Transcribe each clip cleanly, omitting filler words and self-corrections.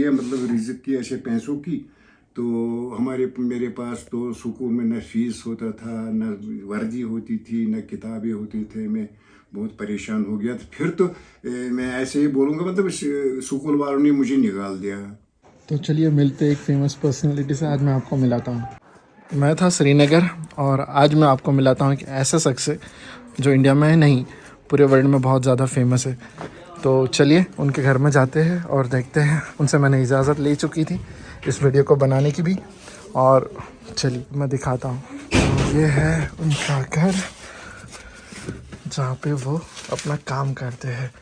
ये मतलब रिज़्क की ऐसे पैसों की, तो मेरे पास तो स्कूल में न फीस होता था, न वर्दी होती थी, न किताबें होती थी। मैं बहुत परेशान हो गया। तो फिर तो मैं ऐसे ही बोलूँगा, मतलब स्कूल वालों ने मुझे निकाल दिया। तो चलिए मिलते एक फेमस पर्सनालिटी से। आज मैं आपको मिलाता हूँ। मैं था श्रीनगर और आज मैं आपको मिलाता हूँ एक ऐसा शख्स से जो इंडिया में नहीं पूरे वर्ल्ड में बहुत ज़्यादा फेमस है। तो चलिए उनके घर में जाते हैं और देखते हैं। उनसे मैंने इजाज़त ले चुकी थी इस वीडियो को बनाने की भी, और चलिए मैं दिखाता हूँ। तो ये है उनका घर जहाँ पे वो अपना काम करते हैं।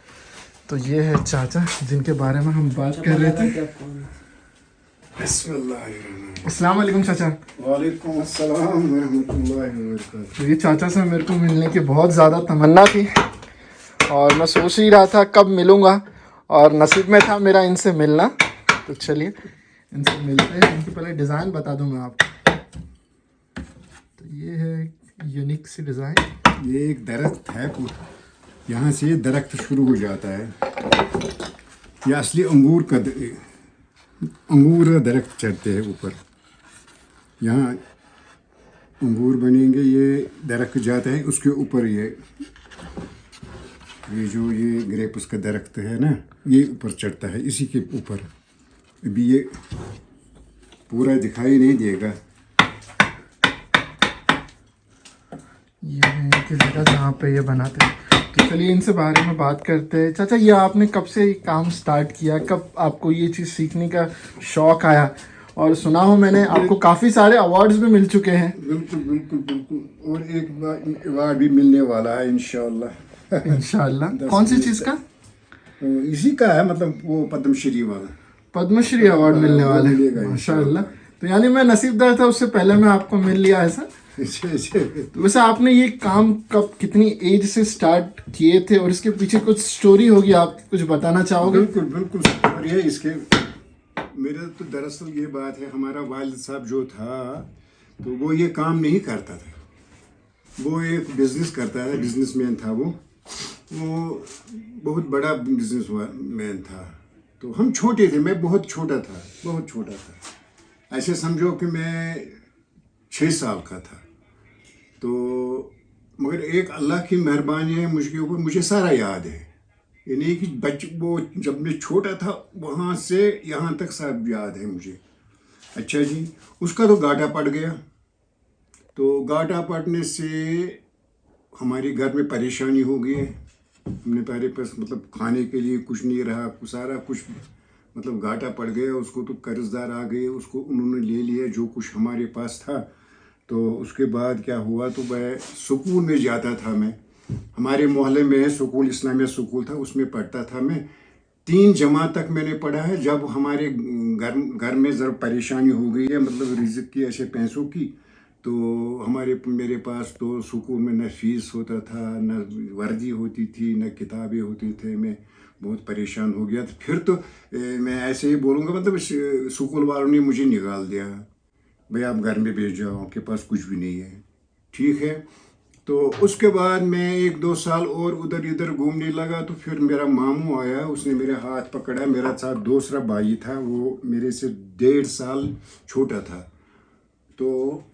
तो ये है चाचा जिनके बारे में हम बात कर रहे थे। अस्सलाम वालेकुम चाचा। वालेकुम अस्सलाम रहमतुल्लाहि व बरकातहू। तो ये चाचा से मेरे को मिलने की बहुत ज़्यादा तमन्ना थी और मैं सोच ही रहा था कब मिलूँगा, और नसीब में था मेरा इनसे मिलना। तो चलिए इनसे मिलते हैं। इनकी पहले डिज़ाइन बता दूँ मैं आपको। तो ये है यूनिक सी डिज़ाइन। ये एक दरख्त है, यहाँ से ये दरख्त शुरू हो जाता है। ये असली अंगूर दरख्त चढ़ते हैं ऊपर। यहाँ अंगूर बनेंगे, ये दरख्त जाता है उसके ऊपर। ये जो ये ग्रेप्स का दरख्त है ना, ये ऊपर चढ़ता है, इसी के ऊपर। अभी ये पूरा दिखाई नहीं देगा। ये है इनकी जगह जहाँ पे ये बनाते हैं। तो चलिए इनसे बारे में बात करते हैं। चाचा ये आपने कब से ये काम स्टार्ट किया, कब आपको ये चीज़ सीखने का शौक़ आया? और सुना हो मैंने आपको काफ़ी सारे अवार्ड्स भी मिल चुके हैं। बिल्कुल बिल्कुल बिल्कुल, और एक अवार्ड भी मिलने वाला है इंशाल्लाह। इंशाल्लाह। कौन सी चीज़ का? इसी का है, मतलब वो पद्मश्री वाला। पद्मश्री अवार्ड मिलने वाले मिलेगा माशाल्लाह। तो यानी मैं नसीबदार था, उससे पहले मैं आपको मिल लिया ऐसा। तो वैसे आपने ये काम कब, कितनी एज से स्टार्ट किए थे, और इसके पीछे कुछ स्टोरी होगी, आप कुछ बताना चाहोगे? बिल्कुल बिल्कुल स्टोरी है इसके। मेरे तो दरअसल ये बात है, हमारा वालिद साहब जो था तो वो ये काम नहीं करता था। वो एक बिजनेस करता है, बिजनेसमैन था वो बहुत बड़ा बिजनेसमैन था। तो हम छोटे थे, मैं बहुत छोटा था। ऐसे समझो कि मैं 6 साल का था। तो मगर एक अल्लाह की मेहरबानी है मुझके ऊपर, मुझे सारा याद है। यानी कि वो जब मैं छोटा था वहाँ से यहाँ तक सब याद है मुझे। अच्छा जी, उसका तो घाटा पड़ गया। तो घाटा पड़ने से हमारे घर में परेशानी हो गई। हमने पहले पास मतलब खाने के लिए कुछ नहीं रहा, सारा कुछ मतलब घाटा पड़ गया। उसको तो कर्जदार आ गए, उसको उन्होंने ले लिया जो कुछ हमारे पास था। तो उसके बाद क्या हुआ, तो मैं स्कूल में जाता था। मैं हमारे मोहल्ले में स्कूल, इस्लामिया स्कूल था, उसमें पढ़ता था मैं। 3 जमात तक मैंने पढ़ा है। जब हमारे घर में ज़रा परेशानी हो गई है, मतलब रिज़्क की ऐसे पैसों की, तो मेरे पास तो स्कूल में न फीस होता था, न वर्दी होती थी, न किताबें होती थी। मैं बहुत परेशान हो गया। तो फिर तो मैं ऐसे ही बोलूँगा, मतलब स्कूल वालों ने मुझे निकाल दिया। भाई आप घर में भेज जाओ, आपके पास कुछ भी नहीं है। ठीक है। तो उसके बाद मैं 1-2 साल और उधर इधर घूमने लगा। तो फिर मेरा मामू आया, उसने मेरे हाथ पकड़ा। मेरा साथ दूसरा भाई था, वो मेरे से 1.5 साल छोटा था। तो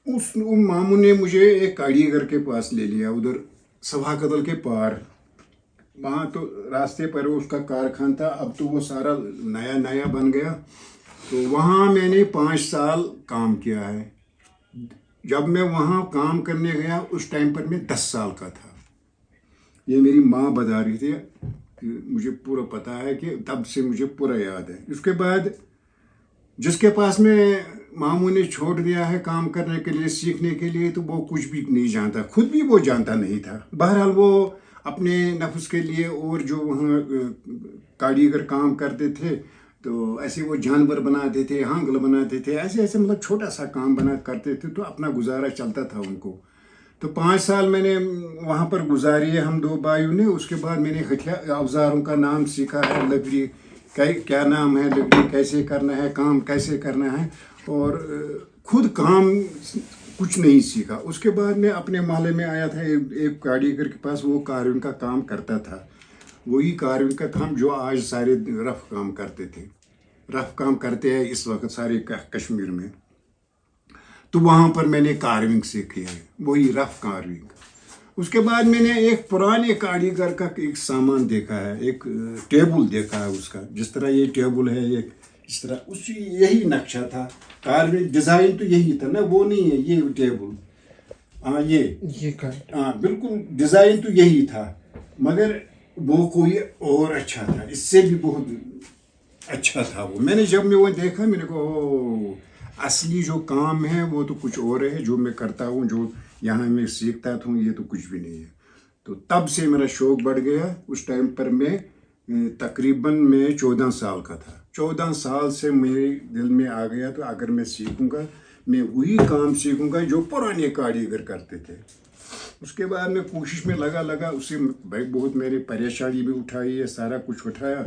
उस मामू ने मुझे एक कारीगर के पास ले लिया, उधर सभा कदल के पार। वहाँ तो रास्ते पर उसका कारखाना था, अब तो वो सारा नया बन गया। तो वहाँ मैंने 5 साल काम किया है। जब मैं वहाँ काम करने गया उस टाइम पर मैं 10 साल का था। ये मेरी माँ बता रही थी, मुझे पूरा पता है कि तब से मुझे पूरा याद है। उसके बाद जिसके पास में मामू ने छोड़ दिया है काम करने के लिए, सीखने के लिए, तो वो कुछ भी नहीं जानता, खुद भी वो जानता नहीं था। बहरहाल वो अपने नफ्स के लिए, और जो वहाँ कारीगर काम करते थे तो ऐसे वो जानवर बनाते थे, हांगल बनाते थे, ऐसे मतलब छोटा सा काम बना करते थे। तो अपना गुजारा चलता था उनको। तो 5 साल मैंने वहाँ पर गुजारी है हम 2 भाइयों ने। उसके बाद मैंने हथियार औजारों का नाम सीखा है, लकड़ी क्या नाम है, लकड़ी कैसे करना है, काम कैसे करना है, और खुद काम कुछ नहीं सीखा। उसके बाद मैं अपने मोहल्ले में आया था, एक कारीगर के पास, वो कार्विंग का काम करता था। वही कार्विंग का काम जो आज सारे रफ काम करते थे। रफ काम करते हैं इस वक्त सारे कश्मीर में, तो वहाँ पर मैंने कार्विंग सीखी है, वही रफ कार्विंग। उसके बाद मैंने एक पुराने कारीगर का एक सामान देखा है, एक टेबल देखा है उसका, जिस तरह ये टेबल है, एक इस तरह उसी यही नक्शा था, कार्विंग डिज़ाइन तो यही था ना, वो नहीं है ये टेबल, हाँ ये का हाँ बिल्कुल डिज़ाइन तो यही था, मगर वो कोई और अच्छा था, इससे भी बहुत अच्छा था वो। मैंने जब मैं वो देखा मैंने कहा असली जो काम है वो तो कुछ और है, जो मैं करता हूँ, जो यहाँ मैं सीखता था ये तो कुछ भी नहीं है। तो तब से मेरा शौक़ बढ़ गया। उस टाइम पर मैं तकरीबन मैं 14 साल का था, 14 साल से मेरे दिल में आ गया तो अगर मैं सीखूँगा मैं वही काम सीखूँगा जो पुराने कारीगर करते थे। उसके बाद मैं कोशिश में लगा उससे भाई बहुत मेरी परेशानी भी उठाई है, सारा कुछ उठाया।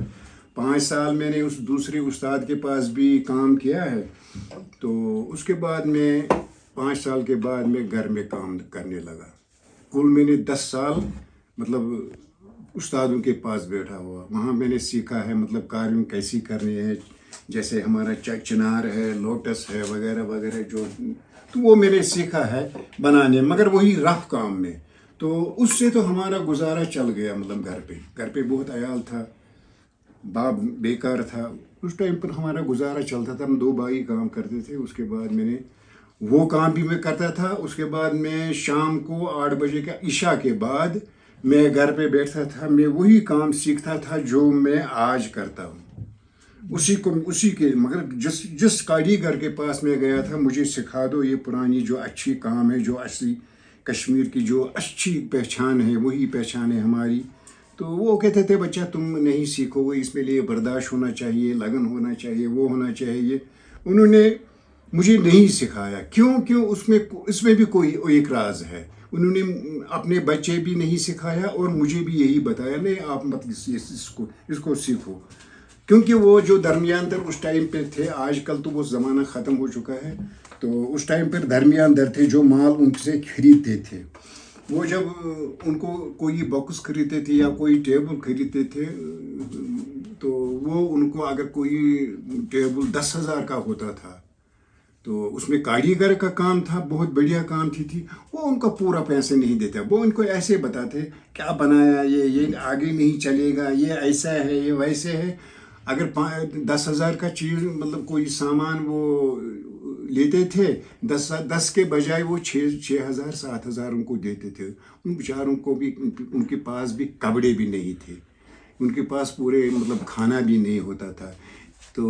5 साल मैंने उस दूसरे उस्ताद के पास भी काम किया है। तो उसके बाद मैं 5 साल के बाद मैं घर में काम करने लगा। कुल मैंने 10 साल मतलब उस्तादों के पास बैठा हुआ, वहाँ मैंने सीखा है मतलब कार्विंग कैसी करनी है, जैसे हमारा चिनार है, लोटस है वगैरह वगैरह, जो तो वो मैंने सीखा है बनाने, मगर वही रफ काम में। तो उससे तो हमारा गुजारा चल गया, मतलब घर पे बहुत अयाल था, बाप बेकार था, उस टाइम पर हमारा गुजारा चलता था। हम 2 भाई काम करते थे। उसके बाद मैंने वो काम भी मैं करता था। उसके बाद मैं शाम को 8 बजे का इशा के बाद मैं घर पे बैठता था, मैं वही काम सीखता था जो मैं आज करता हूँ, उसी के मगर जिस कारीगर के पास मैं गया था, मुझे सिखा दो ये पुरानी जो अच्छी काम है, जो असली कश्मीर की जो अच्छी पहचान है, वही पहचान है हमारी। तो वो कहते थे बच्चा तुम नहीं सीखोगे, इसमें लिए बर्दाश्त होना चाहिए, लगन होना चाहिए, वो होना चाहिए। उन्होंने मुझे नहीं सिखाया। क्यों उसमें भी कोई एक राज है। उन्होंने अपने बच्चे भी नहीं सिखाया और मुझे भी यही बताया नहीं आप मत इसको सीखो, क्योंकि वो जो दरमियान दर उस टाइम पे थे, आजकल तो वो ज़माना ख़त्म हो चुका है। तो उस टाइम पर दरमियान दर थे, जो माल उनसे खरीदते थे, वो जब उनको कोई बॉक्स खरीदते थे या कोई टेबल खरीदते थे, तो वो उनको अगर कोई टेबल 10,000 का होता था तो उसमें कारीगर का काम था, बहुत बढ़िया काम थी, वो उनका पूरा पैसे नहीं देते। वो उनको ऐसे बताते क्या बनाया, ये आगे नहीं चलेगा, ये ऐसा है, ये वैसे है। अगर 10,000 का चीज़ मतलब कोई सामान वो लेते थे, 10 के बजाय वो 6,000 7,000 उनको देते थे। उन बेचारों को भी उनके पास भी कपड़े भी नहीं थे, उनके पास पूरे मतलब खाना भी नहीं होता था। तो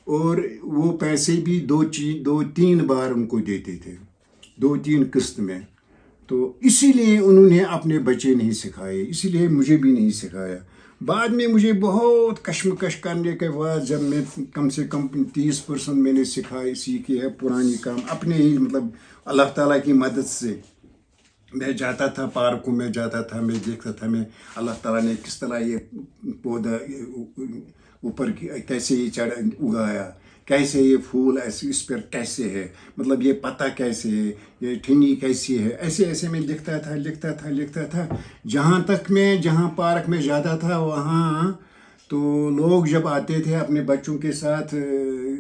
और वो पैसे भी 2-3 बार उनको देते थे, 2-3 किस्त में। तो इसीलिए उन्होंने अपने बच्चे नहीं सिखाए, इसीलिए मुझे भी नहीं सिखाया। बाद में मुझे बहुत कश्मकश करने के बाद जब मैं कम से कम 30% मैंने सीखी है पुरानी काम अपने ही मतलब अल्लाह ताला की मदद से। मैं जाता था पार्कों में, जाता था, मैं देखता था मैं अल्लाह ताला ने किस तरह ये पौधा ऊपर कैसे ये उगाया, कैसे ये फूल ऐसे इस पर कैसे है, मतलब ये पत्ता कैसे है, ये ठिन्नी कैसी है, ऐसे मैं लिखता था। जहाँ पार्क में जाता था वहाँ तो लोग जब आते थे अपने बच्चों के साथ,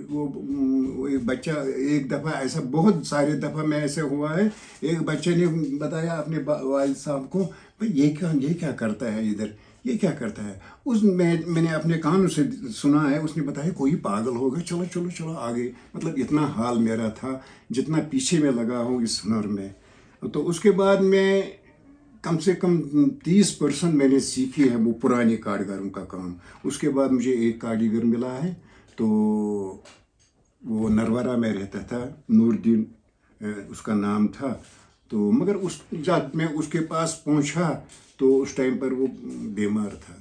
वो एक बच्चा एक दफ़ा ऐसा, बहुत सारे दफ़ा में ऐसे हुआ है, एक बच्चे ने बताया अपने वालिद साहब को, भाई ये क्या करता है इधर, ये क्या करता है। मैंने अपने कानों से सुना है, उसने बताया कोई पागल होगा, चलो आगे। मतलब इतना हाल मेरा था, जितना पीछे में लगा हूँ इस हुनर में। तो उसके बाद मैं कम से कम 30% मैंने सीखी है वो पुराने कारीगरों का काम। उसके बाद मुझे एक कारीगर मिला है, तो वो नरवरा में रहता था, नूरदीन उसका नाम था। तो मगर जब मैं उसके पास पहुंचा तो उस टाइम पर वो बीमार था,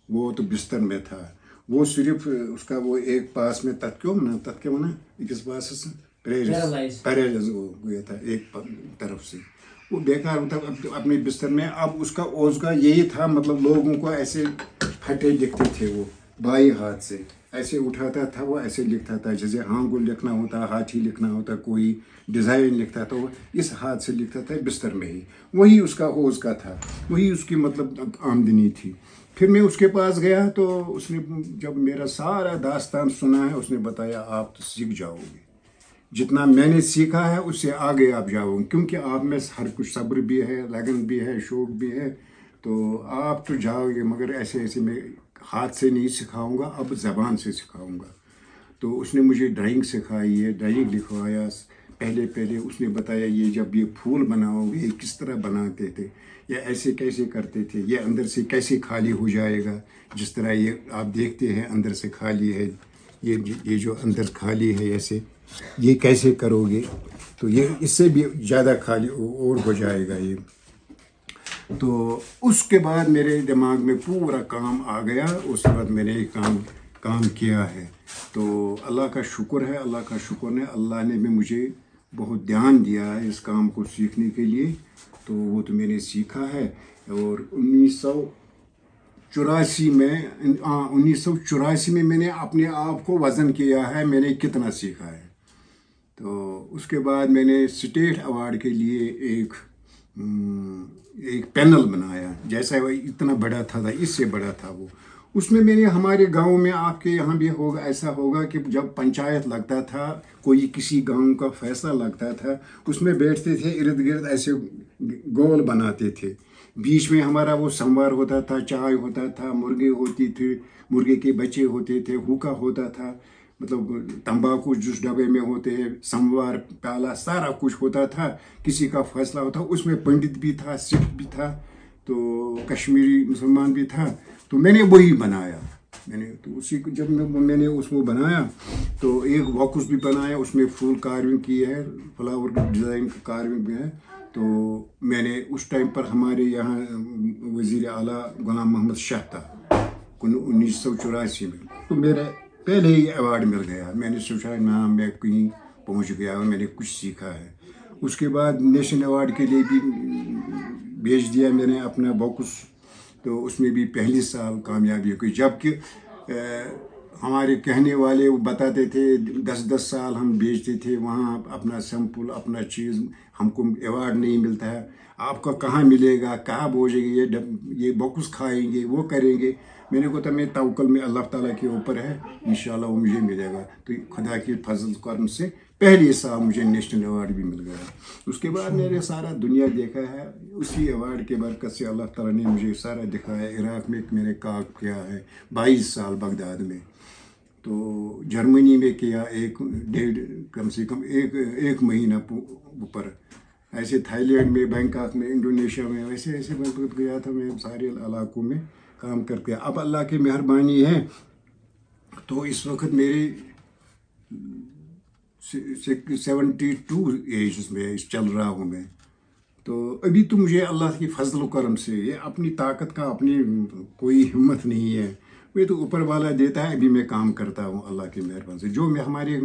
वो तो बिस्तर में था। वो सिर्फ उसका वो एक पास में तथक्यो मना किस पास पैरालाइज हो गया था एक तरफ से, वो बेकार होता अपने बिस्तर में। अब उसका ओज़गा यही था, मतलब लोगों को ऐसे फटे लिखते थे, वो बाई हाथ से ऐसे उठाता था, वो ऐसे लिखता था, जैसे हांगुल लिखना होता, हाथी लिखना होता, कोई डिज़ाइन लिखता था, वो इस हाथ से लिखता था बिस्तर में ही। वही उसका ओज़गा था, वही उसकी मतलब आमदनी थी। پھر میں اس کے پاس گیا تو اس نے جب میرا سارا داستان سنا ہے اس نے بتایا آپ تو سیکھ جاؤ گے، جتنا میں نے سیکھا ہے اس سے آگے آپ جاؤ گے، کیونکہ آپ میں ہر کچھ صبر بھی ہے، لگن بھی ہے، شوق بھی ہے، تو آپ تو جاؤ گے، مگر ایسے ایسے میں ہاتھ سے نہیں سکھاؤں گا، اب زبان سے سکھاؤں گا۔ تو اس نے مجھے ڈرائنگ سکھائی ہے، ڈرائنگ لکھوایا، پہلے اس نے بتایا یہ جب یہ پھول بناؤ گے یہ کس طرح بناتے تھے، یا ایسے کیسے کرتے تھے، یہ اندر سے کیسے خالی ہو جائے گا، جس طرح یہ آپ دیکھتے ہیں اندر سے خالی ہے، یہ جو اندر خالی ہے ایسے یہ کیسے کرو گے، تو یہ اس سے بھی زیادہ خالی اور ہو جائے گا یہ۔ تو اس کے بعد میرے دماغ میں پورا کام آ گیا، اس وقت میں نے یہ کام کیا ہے۔ تو اللہ کا شکر ہے، اللہ کا شکر ہے، اللہ نے بھی مجھے بہت دھیان دیا ہے اس کام کو سیکھنے کے لیے، تو وہ تو میں نے سیکھا ہے۔ اور 1984 میں میں نے اپنے آپ کو وزن کیا ہے، میں نے کتنا سیکھا ہے۔ تو اس کے بعد میں نے اسٹیٹ ایوارڈ کے لیے ایک پینل بنایا، جیسا وہ اتنا بڑا تھا اس سے بڑا تھا وہ۔ اس میں نے ہمارے گاؤں میں، آپ کے یہاں بھی ہوگا، ایسا ہوگا کہ جب پنچایت لگتا تھا، کوئی کسی گاؤں کا فیصلہ لگتا تھا، اس میں بیٹھتے تھے ارد گرد ایسے گول بناتے تھے، بیچ میں ہمارا وہ سموار ہوتا تھا، چائے ہوتا تھا، مرغے ہوتی تھی، مرغے کے بچے ہوتے تھے، ہوکا ہوتا تھا، مطلب تمباکو جس ڈبے میں ہوتے ہیں، سموار، پیالہ، سارا کچھ ہوتا تھا، کسی کا فیصلہ ہوتا، اس میں پنڈت بھی تھا، سکھ بھی تھا، تو کشمیری مسلمان بھی تھا، تو میں نے وہی بنایا۔ تو اسی کو جب میں نے اس کو بنایا تو ایک باکس بھی بنایا، اس میں پھول کارونگ کی ہے، فلاور ڈیزائن کارونگ بھی ہے۔ تو میں نے اس ٹائم پر ہمارے یہاں وزیر اعلیٰ غلام محمد شاہ تھا 1984 میں، تو میرا پہلے ہی ایوارڈ مل گیا، میں نے سوچا نام میں کہیں پہنچ گیا اور میں نے کچھ سیکھا ہے۔ اس کے بعد نیشنل ایوارڈ کے لیے بھی بھیج دیا میں نے اپنا باکس، تو اس میں بھی پہلی سال کامیابی ہوئی، جبکہ ہمارے کہنے والے وہ بتاتے تھے 10 سال ہم بیچتے تھے وہاں اپنا سیمپل، اپنا چیز، ہم کو ایوارڈ نہیں ملتا ہے، آپ کو کہاں ملے گا، کہاں بھیجیں گے، یہ باکس کھائیں گے، وہ کریں گے۔ میں نے کہا میں توکل میں اللہ تعالیٰ کے اوپر ہے، انشاءاللہ وہ مجھے ملے گا۔ تو خدا کی فضل کرم سے پہلے سال مجھے نیشنل ایوارڈ بھی مل گیا۔ اس کے بعد میں نے سارا دنیا دیکھا ہے، اسی ایوارڈ کے برکت سے اللہ تعالیٰ نے مجھے سارا دکھایا۔ عراق میں میں نے کام کیا ہے 22 سال بغداد میں، تو جرمنی میں کیا کم سے کم ایک مہینہ اوپر، ایسے تھائی لینڈ میں، بینکاک میں، انڈونیشیا میں، ایسے گیا تھا میں سارے علاقوں میں کام کر کے۔ اب اللہ کی مہربانی ہے تو اس وقت میری 72 ایج میں چل رہا ہوں میں، تو ابھی تو مجھے اللہ کی فضل و کرم سے، یہ اپنی طاقت کا اپنی کوئی ہمت نہیں ہے، یہ تو اوپر والا دیتا ہے۔ ابھی میں کام کرتا ہوں اللہ کی مہربانی سے، جو ہمارے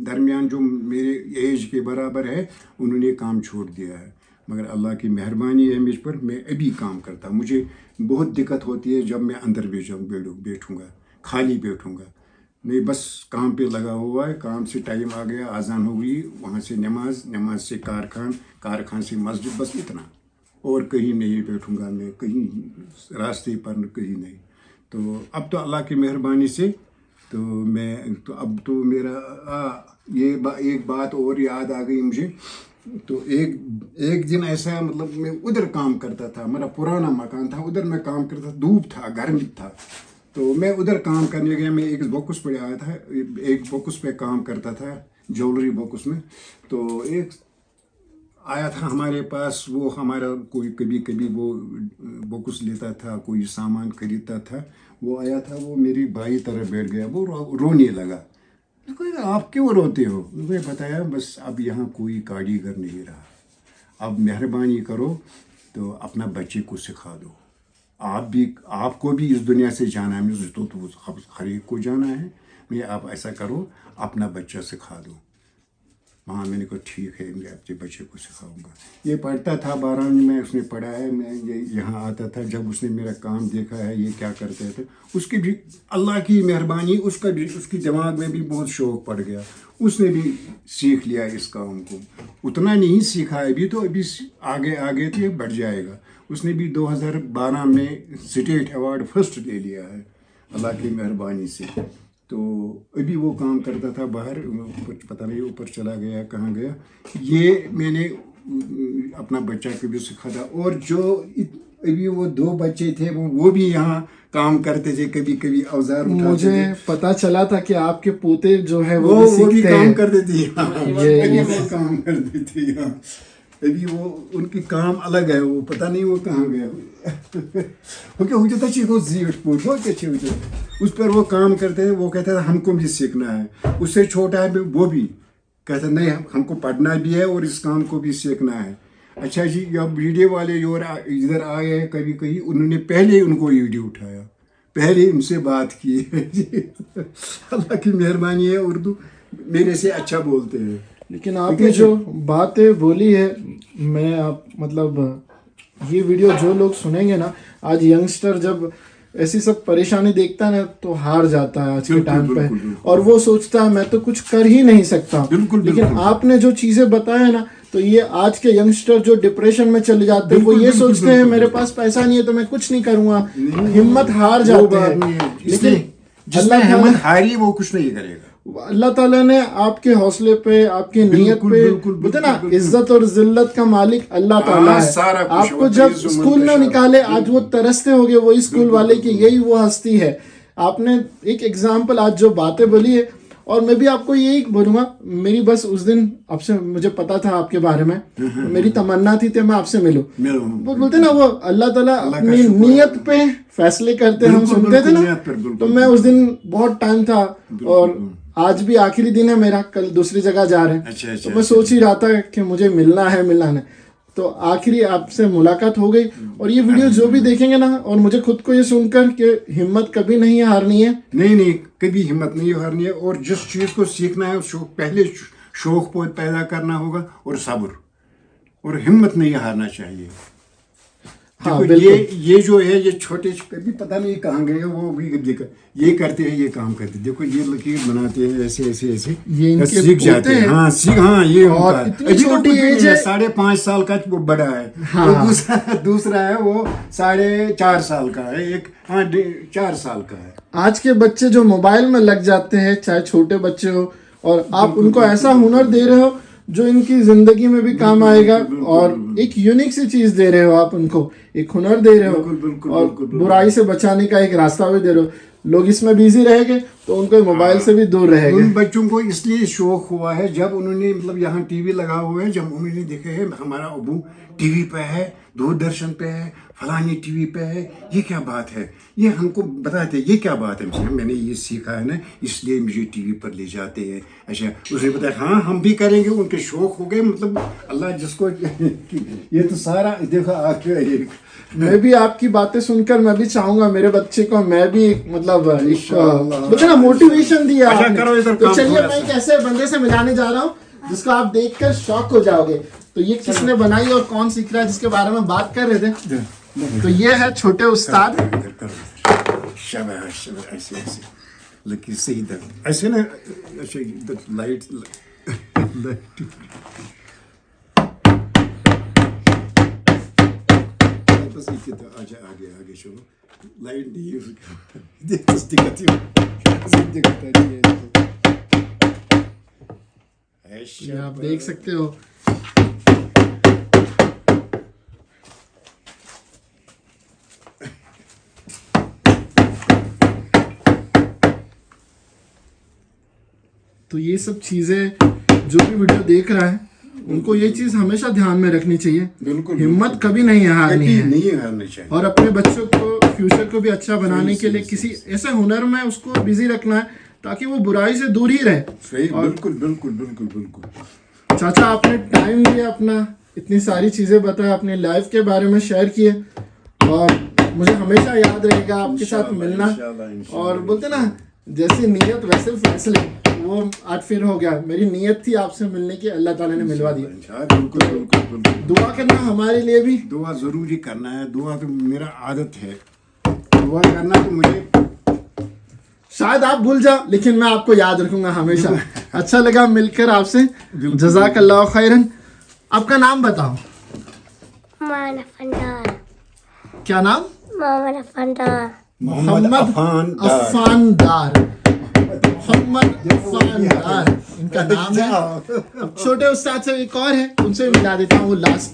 درمیان جو میرے ایج کے برابر ہے انہوں نے کام چھوڑ دیا ہے، مگر اللہ کی مہربانی ہے مجھ پر، میں ابھی کام کرتا ہوں۔ مجھے بہت دقت ہوتی ہے جب میں اندر بیٹھوں گا، خالی بیٹھوں گا، نہیں بس کام پہ لگا ہوا ہے، کام سے ٹائم آ گیا، اذان ہو گئی، وہاں سے نماز سے کارخان سے مسجد، بس اتنا، اور کہیں نہیں بیٹھوں گا میں، کہیں راستے پر کہیں نہیں۔ تو اب تو اللہ کی مہربانی سے تو اب تو میرا یہ ایک بات اور یاد آ گئی مجھے۔ تو ایک دن ایسا، مطلب میں ادھر کام کرتا تھا، میرا پرانا مکان تھا، ادھر میں کام کرتا تھا، دھوپ تھا، گرمی تھا، تو میں ادھر کام کرنے گیا، میں ایک باکس پہ آیا تھا، ایک باکس پہ کام کرتا تھا، جیولری باکس میں۔ تو ایک آیا تھا ہمارے پاس، وہ ہمارا کوئی کبھی وہ باکس لیتا تھا، کوئی سامان خریدتا تھا، وہ آیا تھا، وہ میری بھائی طرف بیٹھ گیا، وہ رونے لگا۔ آپ کیوں روتے ہو؟ میں بتایا بس اب یہاں کوئی کاریگر نہیں رہا، اب مہربانی کرو تو اپنا بچے کو سکھا دو، آپ کو بھی اس دنیا سے جانا ہے، مجھے تو ہر ایک کو جانا ہے، میں آپ ایسا کرو اپنا بچہ سکھا دو۔ ہاں میں نے کہا ٹھیک ہے، میں اپنے بچے کو سکھاؤں گا۔ یہ پڑھتا تھا 12ویں میں، اس نے پڑھا ہے، میں یہاں آتا تھا، جب اس نے میرا کام دیکھا ہے یہ کیا کرتے تھے، اس کی بھی اللہ کی مہربانی، اس کی دماغ میں بھی بہت شوق پڑ گیا، اس نے بھی سیکھ لیا اس کام کو، اتنا نہیں سیکھا ابھی، تو ابھی آگے تو یہ بڑھ جائے گا۔ اس نے بھی 2012 میں اسٹیٹ ایوارڈ فرسٹ لے لیا ہے اللہ کی مہربانی سے. تو ابھی وہ کام کرتا تھا باہر, پتہ نہیں اوپر چلا گیا کہاں گیا. یہ میں نے اپنا بچہ کو بھی سکھاتا. اور جو ابھی وہ 2 بچے تھے وہ بھی یہاں کام کرتے تھے, کبھی کبھی اوزار اٹھاتے تھے. مجھے پتا چلا تھا کہ آپ کے پوتے جو ہے وہ بھی کام کرتے تھے یہ وہ کام کرتے تھے یہاں. ابھی وہ ان کی کام الگ ہے, وہ پتہ نہیں وہ کہاں گیا. اس پر وہ کام کرتے ہیں. وہ کہتا ہے ہم کو بھی سیکھنا ہے. اس سے چھوٹا ہے وہ بھی کہتا ہے نہیں ہم کو پڑھنا بھی ہے اور اس کام کو بھی سیکھنا ہے. اچھا جی, جب ویڈیو والے جو ادھر آئے ہیں کبھی کہیں, انہوں نے پہلے ان کو ویڈیو اٹھایا, پہلے ان سے بات کی ہے. اللہ کی مہربانی ہے, اردو میرے سے اچھا بولتے ہیں. لیکن آپ نے جو باتیں بولی ہے, میں آپ مطلب یہ ویڈیو جو لوگ سنیں گے نا, آج ینگسٹر جب ایسی سب پریشانی دیکھتا ہے نا تو ہار جاتا ہے آج کے ٹائم پہ, اور وہ سوچتا ہے میں تو کچھ کر ہی نہیں سکتا. لیکن آپ نے جو چیزیں بتایا نا, تو یہ آج کے ینگسٹر جو ڈپریشن میں چلے جاتے ہیں, وہ یہ سوچتے ہیں میرے پاس پیسہ نہیں ہے تو میں کچھ نہیں کروں گا, ہمت ہار جاتے ہیں. لیکن جس نے ہمت ہاری وہ کچھ نہیں کرے گا. اللہ تعالیٰ نے آپ کے حوصلے پہ, آپ کی نیت پہ, بولتے نا عزت اور ذلت کا مالک اللہ تعالیٰ ہے. آپ کو جب اسکول میں نکالے, آج وہ ترستے ہو گئے وہی اسکول والے کی, یہی وہ ہستی ہے. آپ نے ایک ایگزامپل آج جو باتیں بولی ہے, اور میں بھی آپ کو یہی بولوں گا, میری بس اس دن آپ سے مجھے پتا تھا آپ کے بارے میں, میری تمنا تھی کہ میں آپ سے ملوں. وہ بولتے نا وہ اللہ تعالیٰ اپنی نیت پہ فیصلے کرتے, ہم سنتے تھے نا. تو میں اس دن بہت ٹائم تھا, اور آج بھی آخری دن ہے میرا, کل دوسری جگہ جا رہے ہیں. تو میں سوچ ہی رہا تھا کہ مجھے ملنا ہے. تو آخری آپ سے ملاقات ہو گئی. اور یہ ویڈیو جو بھی دیکھیں گے نا, اور مجھے خود کو یہ سن کر کہ ہمت کبھی نہیں ہارنی ہے. نہیں کبھی ہمت نہیں ہارنی ہے. اور جس چیز کو سیکھنا ہے اس کو پہلے شوق پیدا کرنا ہوگا, اور صبر اور ہمت نہیں ہارنا چاہیے. یہ جو ہے یہ چھوٹے کبھی پتہ نہیں کہاں گئے, وہ بھی یہ کرتے ہیں, یہ کام کرتے ہیں. دیکھو یہ لکیر بناتے ہیں ایسے ایسے ایسے, یہ سیکھ جاتے ہیں. ہاں یہ چھوٹی ایج ہے, 5.5 سال کا وہ بڑا ہے, دوسرا ہے وہ 4.5 سال کا ہے, ایک 4 سال کا ہے. آج کے بچے جو موبائل میں لگ جاتے ہیں, چاہے چھوٹے بچے ہو, اور آپ ان کو ایسا ہنر دے رہے ہو جو ان کی زندگی میں بھی کام آئے گا, اور ایک یونیک سی چیز دے رہے ہو آپ ان کو, ایک ہنر دے رہے ہو, اور برائی سے بچانے کا ایک راستہ بھی دے رہے ہو. لوگ اس میں بیزی رہیں گے تو ان کو موبائل سے بھی دور رہے گا. ان بچوں کو اس لیے شوق ہوا ہے جب انہوں نے مطلب یہاں ٹی وی لگا ہوا ہے, جب انہوں نے دیکھا ہے ہمارا ابو ٹی وی پہ ہے, دوردرشن پہ ہے, فلانی ٹی وی پہ ہے, یہ کیا بات ہے, یہ ہم کو بتاتے ہیں یہ کیا بات ہے. میں نے یہ سیکھا ہے نا, اس لیے مجھے ٹی وی پر لے جاتے ہیں. اچھا, اس نے بتایا ہاں ہم بھی کریں گے. ان کے شوق ہو گئے, مطلب اللہ جس کو یہ تو سارا دیکھا آپ کے. میں بھی آپ کی باتیں سن کر میں بھی چاہوں گا میرے بچے کو میں بھی مطلب موٹیویشن دیا. تو چلیے میں ایک ایسے بندے سے ملانے جا رہا ہوں جس کو آپ دیکھ کر شوق ہو جاؤ گے. تو یہ کس نے بنائی اور کون سیکھ رہا ہے, جس کے بارے میں بات کر رہے تھے. تو یہ ہے چھوٹے استاد. شاباش ایسے ایسے لکیر صحیح در ایسے نا. اچھا لائٹ آگے چلو. لائٹ آپ دیکھ سکتے ہو. تو یہ سب چیزیں جو بھی ویڈیو دیکھ رہا ہے ان کو یہ چیز ہمیشہ دھیان میں رکھنی چاہیے. بالکل, ہمت کبھی نہیں ہارنی ہے, نہیں ہارنا چاہیے. اور اپنے بچوں کو فیوچر کو بھی اچھا بنانے کے لیے کسی ایسے ہنر میں اس کو بزی رکھنا ہے تاکہ وہ برائی سے دور ہی رہے. بالکل. چاچا آپ نے ٹائم دیا اپنا, اتنی ساری چیزیں بتایا, اپنے لائف کے بارے میں شیئر کیے, اور مجھے ہمیشہ یاد رہے گا آپ کے ساتھ ملنا. اور بولتے نا جیسی نیت ویسے فیصلے, وہ آج پھر ہو گیا. میری نیت تھی آپ سے ملنے کی, اللہ تعالیٰ نے ملوا دیا. بالکل. دعا کرنا ہمارے لیے بھی. دعا ضروری کرنا ہے. دعا تو میرا عادت ہے, دعا کرنا تو مجھے شاید آپ بھول جاؤ لیکن میں آپ کو یاد رکھوں گا ہمیشہ. اچھا لگا مل کر آپ سے. جزاک اللہ خیرن. آپ کا نام بتاؤ. क्या नाम? मोहम्मद अफान डार। मोहम्मद अफान डार। मोहम्मद अफान डार इनका नाम है। अब छोटे उस्ताद से एक और है, उनसे भी मिला देता हूँ वो लास्ट।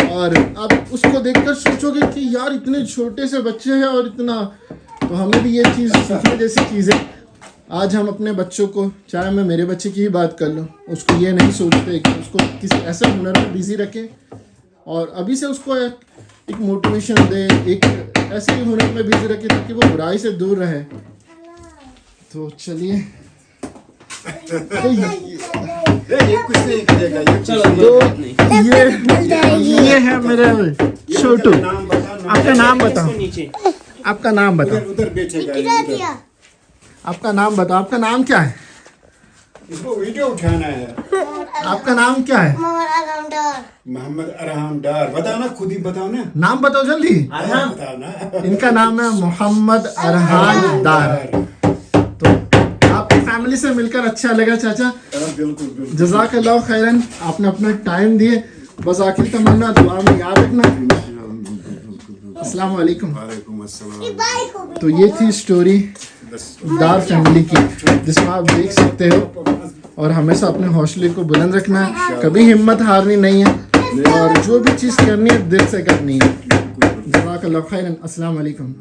और अब उसको देखकर सोचोगे कि यार इतने छोटे से बच्चे हैं और इतना, तो हमें भी ये चीज़ सीखने जैसी चीज़ है। आज हम अपने बच्चों को, चाहे मैं मेरे बच्चे की ही बात कर लूँ, उसको ये नहीं सोचते कि उसको किसी ऐसे हुनर में बिजी रखें और अभी से उसको एक मोटिवेशन दे, एक ऐसे ही हुनर में बिजी रखे ताकि वो बुराई से दूर रहे। तो चलिए, ये कुछ नहीं करेगा, ये तो ये है मेरे छोटू। आपका नाम बताओ, आपका नाम बताओ, उधर बेचेगा। आपका नाम बताओ, आपका नाम क्या है? इसको वीडियो उठाना है। आपका नाम क्या है? मोहम्मद अरहाम डार। बताओ ना, खुद ही बताओ ना, नाम बताओ जल्दी। बताओ ना। इनका नाम है मोहम्मद अरहान डार। तो आपकी फैमिली से मिलकर अच्छा लगा चाचा, बिल्कुल बिल्कुल। जज़ाकल्लाह खैरन, आपने अपना टाइम दिए। बस आखिर तमन्ना दुआ में याद रखना। अस्सलाम वालेकुम। वालेकुम अस्सलाम। तो ये थी स्टोरी डार फैमिली की, जिसमें आप देख सकते हो। और हमेशा अपने हौसले को बुलंद रखना है, कभी हिम्मत हारनी नहीं है, और जो भी चीज़ करनी है दिल से करनी है। जज़ाकल्लाह खैरन। अस्सलाम वालेकुम।